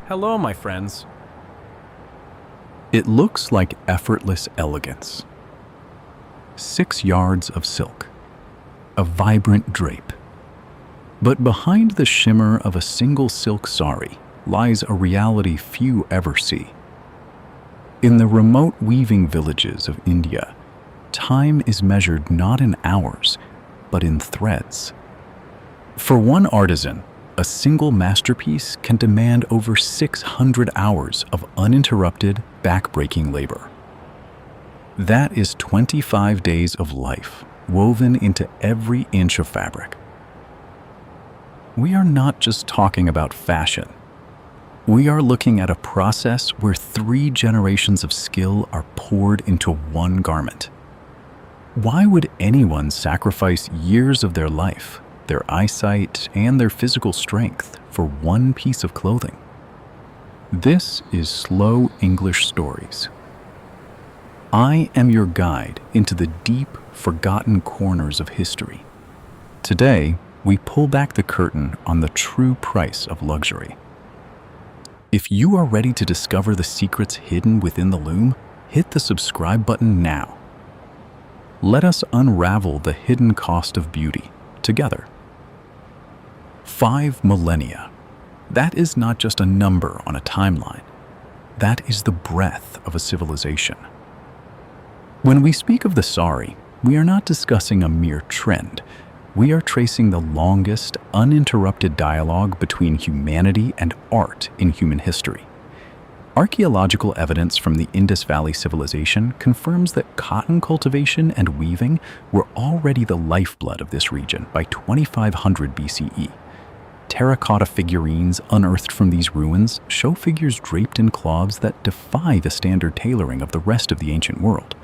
Hello, my friends. It looks like effortless elegance. 6 yards of silk, a vibrant drape. But behind the shimmer of a single silk sari lies a reality few ever see. In the remote weaving villages of India, time is measured not in hours, but in threads. For one artisan, a single masterpiece can demand over 600 hours of uninterrupted, back-breaking labor. That is 25 days of life woven into every inch of fabric. We are not just talking about fashion. We are looking at a process where 3 generations of skill are poured into one garment. Why would anyone sacrifice years of their life, their eyesight, and their physical strength for one piece of clothing? This is Slow English Stories. I am your guide into the deep, forgotten corners of history. Today, we pull back the curtain on the true price of luxury. If you are ready to discover the secrets hidden within the loom, hit the subscribe button now. Let us unravel the hidden cost of beauty together. 5 millennia. That is not just a number on a timeline. That is the breadth of a civilization. When we speak of the sari, we are not discussing a mere trend. We are tracing the longest, uninterrupted dialogue between humanity and art in human history. Archaeological evidence from the Indus Valley civilization confirms that cotton cultivation and weaving were already the lifeblood of this region by 2500 BCE. Terracotta figurines unearthed from these ruins show figures draped in cloths that defy the standard tailoring of the rest of the ancient world.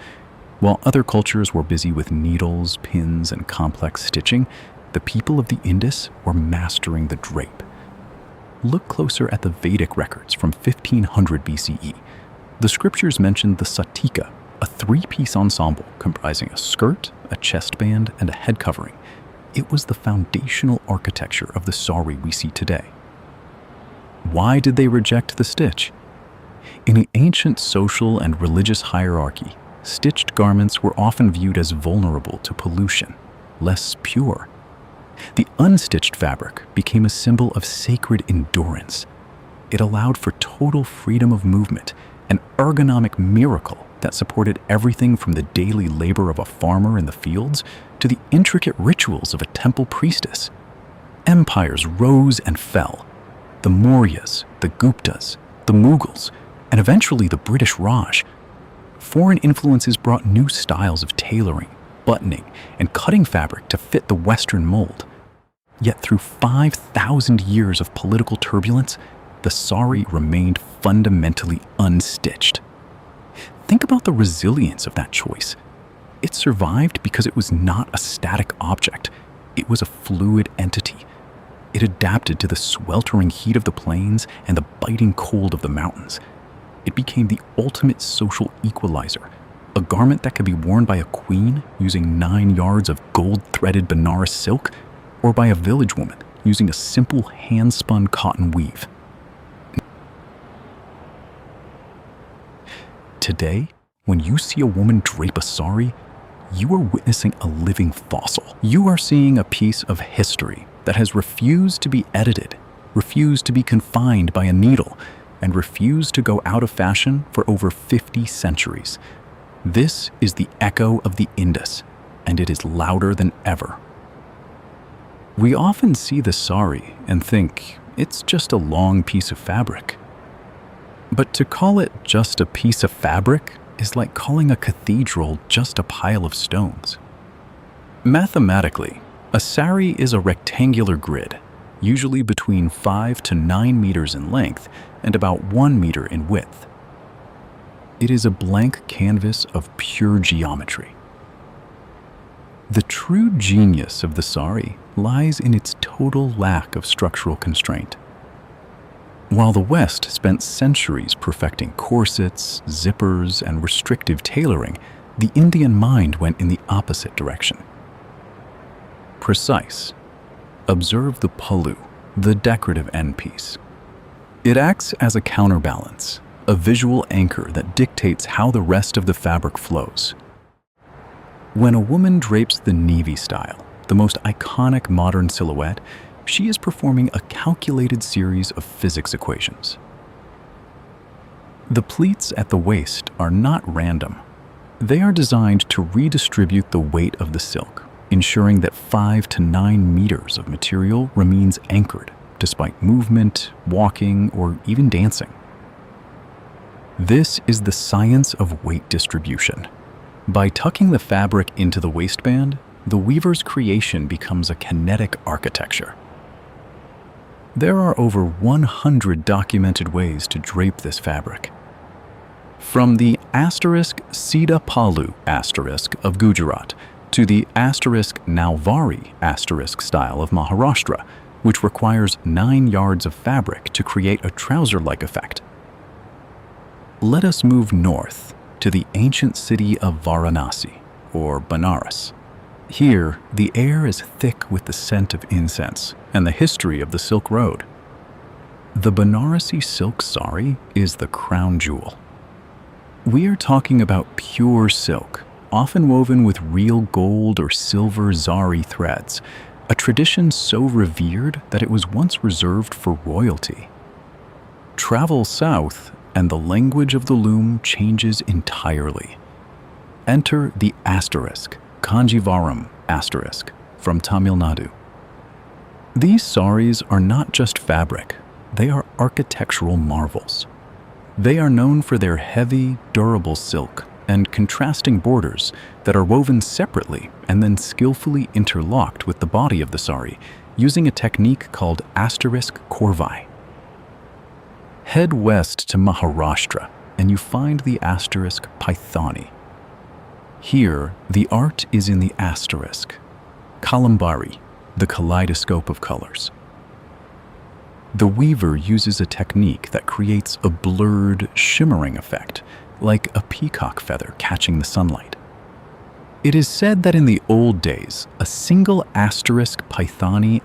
While other cultures were busy with needles, pins, and complex stitching, the people of the Indus were mastering the drape. Look closer at the Vedic records from 1500 BCE. The scriptures mention the satika, a 3-piece ensemble comprising a skirt, a chestband, and a head covering. It was the foundational architecture of the sari we see today. Why did they reject the stitch? In the ancient social and religious hierarchy, stitched garments were often viewed as vulnerable to pollution, less pure. The unstitched fabric became a symbol of sacred endurance. It allowed for total freedom of movement, an ergonomic miracle that supported everything from the daily labor of a farmer in the fields to the intricate rituals of a temple priestess. Empires rose and fell. The Mauryas, the Guptas, the Mughals, and eventually the British Raj. Foreign influences brought new styles of tailoring, buttoning, and cutting fabric to fit the Western mold. Yet through 5,000 years of political turbulence, the sari remained fundamentally unstitched. Think about the resilience of that choice. It survived because it was not a static object. It was a fluid entity. It adapted to the sweltering heat of the plains and the biting cold of the mountains. It became the ultimate social equalizer, a garment that could be worn by a queen using 9 yards of gold-threaded Benares silk, or by a village woman using a simple hand-spun cotton weave. Today, when you see a woman drape a sari, you are witnessing a living fossil. You are seeing a piece of history that has refused to be edited, refused to be confined by a needle, and refused to go out of fashion for over 50 centuries. This is the echo of the Indus, and it is louder than ever. We often see the sari and think it's just a long piece of fabric. But to call it just a piece of fabric is like calling a cathedral just a pile of stones. Mathematically, a sari is a rectangular grid, usually between 5 to 9 meters in length and about 1 meter in width. It is a blank canvas of pure geometry. The true genius of the sari lies in its total lack of structural constraint. While the West spent centuries perfecting corsets, zippers, and restrictive tailoring, the Indian mind went in the opposite direction. Precise. Observe the pallu, the decorative end piece. It acts as a counterbalance, a visual anchor that dictates how the rest of the fabric flows. When a woman drapes the navy style, the most iconic modern silhouette, she is performing a calculated series of physics equations. The pleats at the waist are not random. They are designed to redistribute the weight of the silk, ensuring that 5 to 9 meters of material remains anchored despite movement, walking, or even dancing. This is the science of weight distribution. By tucking the fabric into the waistband, the weaver's creation becomes a kinetic architecture. There are over 100 documented ways to drape this fabric. From the Sida Palu of Gujarat to the Nalvari style of Maharashtra, which requires 9 yards of fabric to create a trouser-like effect. Let us move north to the ancient city of Varanasi, or Benares. Here, the air is thick with the scent of incense and the history of the Silk Road. The Banarasi silk sari is the crown jewel. We are talking about pure silk, often woven with real gold or silver zari threads, a tradition so revered that it was once reserved for royalty. Travel south, and the language of the loom changes entirely. Enter the Kanjivaram from Tamil Nadu. These saris are not just fabric, they are architectural marvels. They are known for their heavy, durable silk and contrasting borders that are woven separately and then skillfully interlocked with the body of the sari using a technique called korvai. Head west to Maharashtra and you find the Paithani. Here, the art is in the kalambari, the kaleidoscope of colors. The weaver uses a technique that creates a blurred, shimmering effect, like a peacock feather catching the sunlight. It is said that in the old days, a single Paithani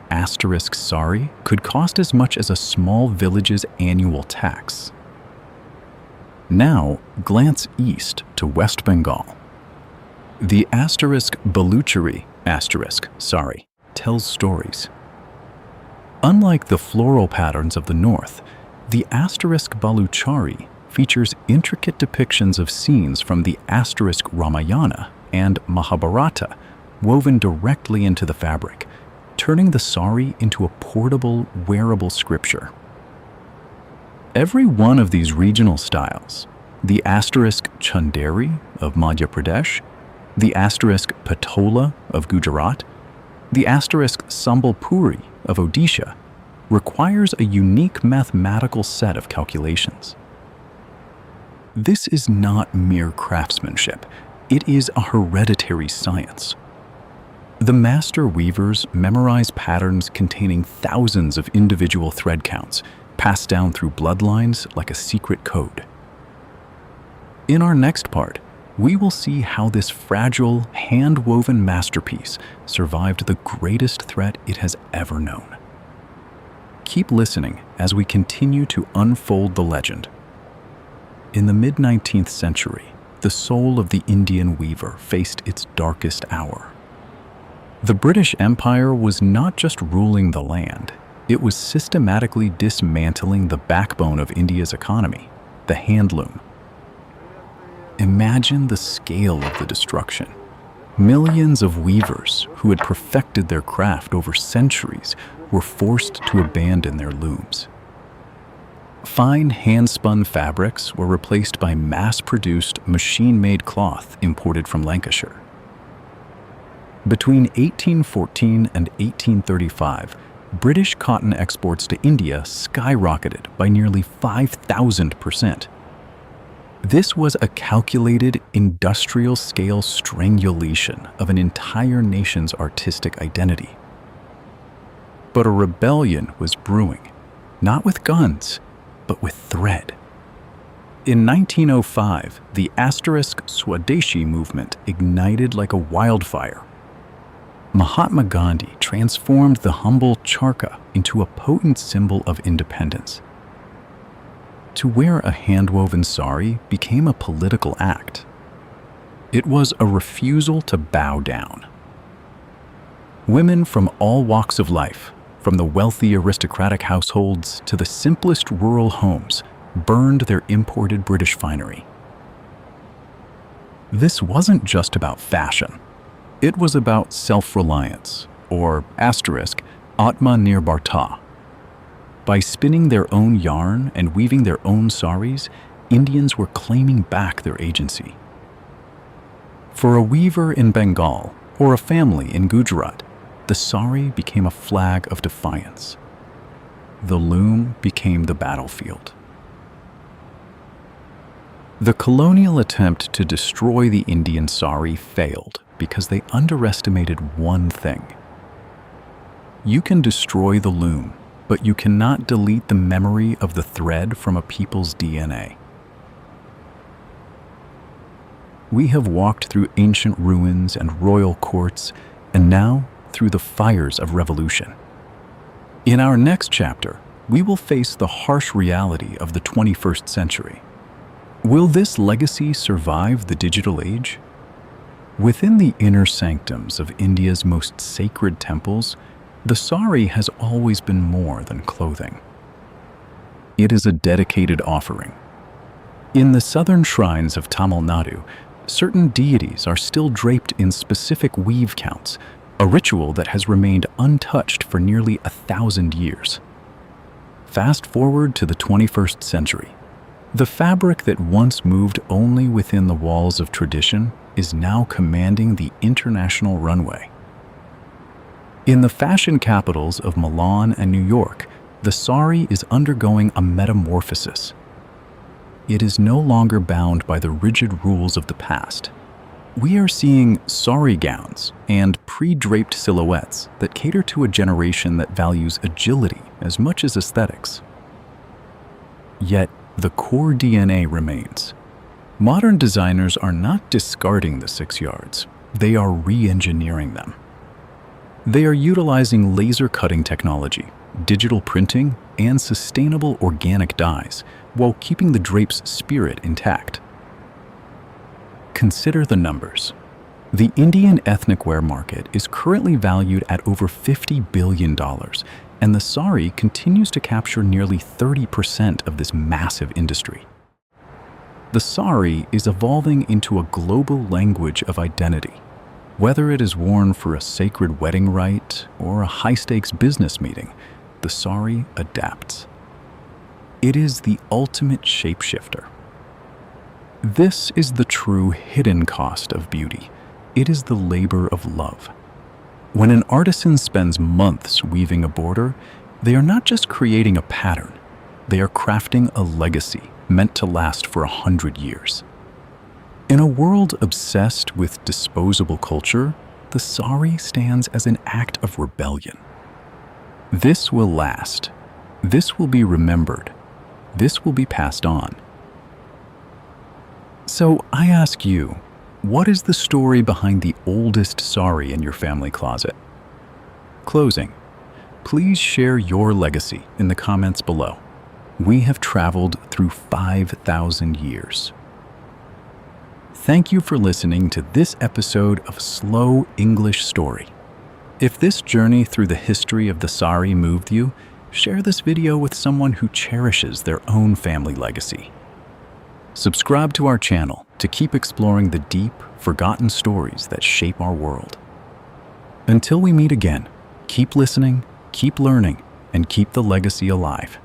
sari could cost as much as a small village's annual tax. Now, glance east to West Bengal. The Baluchari sari tells stories. Unlike the floral patterns of the north, the Baluchari features intricate depictions of scenes from the Ramayana and Mahabharata woven directly into the fabric, turning the sari into a portable, wearable scripture. Every one of these regional styles, the Chanderi of Madhya Pradesh, the Patola of Gujarat, the Sambalpuri of Odisha, requires a unique mathematical set of calculations. This is not mere craftsmanship, it is a hereditary science. The master weavers memorize patterns containing thousands of individual thread counts, passed down through bloodlines like a secret code. In our next part, we will see how this fragile, hand-woven masterpiece survived the greatest threat it has ever known. Keep listening as we continue to unfold the legend. In the mid-19th century, the soul of the Indian weaver faced its darkest hour. The British Empire was not just ruling the land, it was systematically dismantling the backbone of India's economy, the handloom. Imagine the scale of the destruction. Millions of weavers who had perfected their craft over centuries were forced to abandon their looms. Fine hand-spun fabrics were replaced by mass-produced, machine-made cloth imported from Lancashire. Between 1814 and 1835, British cotton exports to India skyrocketed by nearly 5,000%. This was a calculated, industrial-scale strangulation of an entire nation's artistic identity. But a rebellion was brewing, not with guns, but with thread. In 1905, the Swadeshi movement ignited like a wildfire. Mahatma Gandhi transformed the humble charkha into a potent symbol of independence. to wear a hand-woven sari became a political act. It was a refusal to bow down. Women from all walks of life, from the wealthy aristocratic households to the simplest rural homes, burned their imported British finery. This wasn't just about fashion. It was about self-reliance, or Atmanirbharta. By spinning their own yarn and weaving their own saris, Indians were claiming back their agency. For a weaver in Bengal or a family in Gujarat, the sari became a flag of defiance. The loom became the battlefield. The colonial attempt to destroy the Indian sari failed because they underestimated one thing. You can destroy the loom, but you cannot delete the memory of the thread from a people's DNA. We have walked through ancient ruins and royal courts, and now through the fires of revolution. In our next chapter, we will face the harsh reality of the 21st century. Will this legacy survive the digital age? Within the inner sanctums of India's most sacred temples, the sari has always been more than clothing. It is a dedicated offering. In the southern shrines of Tamil Nadu, certain deities are still draped in specific weave counts, a ritual that has remained untouched for nearly 1,000 years. Fast forward to the 21st century. The fabric that once moved only within the walls of tradition is now commanding the international runway. In the fashion capitals of Milan and New York, the sari is undergoing a metamorphosis. It is no longer bound by the rigid rules of the past. We are seeing sari gowns and pre-draped silhouettes that cater to a generation that values agility as much as aesthetics. Yet, the core DNA remains. Modern designers are not discarding the 6 yards, they are re-engineering them. They are utilizing laser cutting technology, digital printing, and sustainable organic dyes while keeping the drape's spirit intact. Consider the numbers. The Indian ethnic wear market is currently valued at over $50 billion, and the sari continues to capture nearly 30% of this massive industry. The sari is evolving into a global language of identity. Whether it is worn for a sacred wedding rite or a high-stakes business meeting, the sari adapts. It is the ultimate shapeshifter. This is the true hidden cost of beauty. It is the labor of love. When an artisan spends months weaving a border, they are not just creating a pattern, they are crafting a legacy meant to last for 100 years. In a world obsessed with disposable culture, the sari stands as an act of rebellion. This will last. This will be remembered. This will be passed on. So I ask you, what is the story behind the oldest sari in your family closet? Closing. Please share your legacy in the comments below. We have traveled through 5,000 years. Thank you for listening to this episode of Slow English Story. If this journey through the history of the sari moved you, share this video with someone who cherishes their own family legacy. Subscribe to our channel to keep exploring the deep, forgotten stories that shape our world. Until we meet again, keep listening, keep learning, and keep the legacy alive.